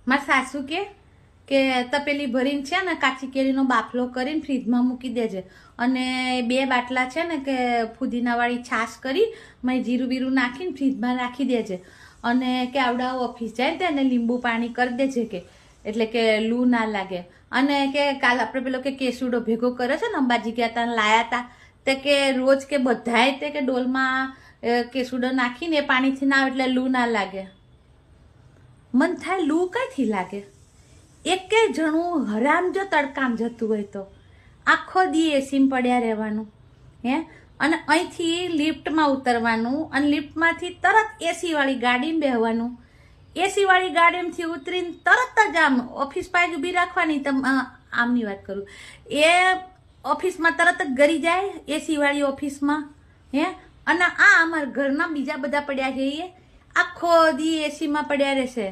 મારા સાસુ કે તપેલી ભરીને છે ને કાચી કેરીનો બાફલો કરીને ફ્રીજમાં મૂકી દેજે અને 2 બાટલા છે ને કે ફુદીનાવાળી છાશ કરી મેં જીરું બીરું નાખીને ફ્રીજમાં રાખી દેજે અને કે આવડા ઓફિસ જાય તેને લીંબુ પાણી કરી દેજે કે એટલે કે લૂ ના લાગે અને કે કાલ આપણે પેલો કે કેસુડો ભેગો કર્યો છે ને અંબાજી ગયા હતા લાયા હતા તે કે રોજ કે બધાય તે કે ડોલમાં કેસુડો નાખીને એ પાણીથી ના આવે એટલે લૂ ના લાગે. મન થાય લૂ કઈથી લાગે? એકે જણું હરામ જો તડકામ જતું હોય તો આખો દી એસીમાં પડ્યા રહેવાનું હે અને અહીંથી લિફ્ટમાં ઉતરવાનું અને લિફ્ટમાંથી તરત એસીવાળી ગાડીમાં બેહવાનું. એસીવાળી ગાડીમાંથી ઉતરીને તરત જ આમ ઓફિસ પાસે ઊભી રાખવાની. આમની વાત કરું એ ઓફિસમાં તરત જ ગરી જાય એસીવાળી ઓફિસમાં હે અને આ અમારા ઘરના બીજા બધા પડ્યા છે એ આખો દી એસીમાં પડ્યા રહેશે.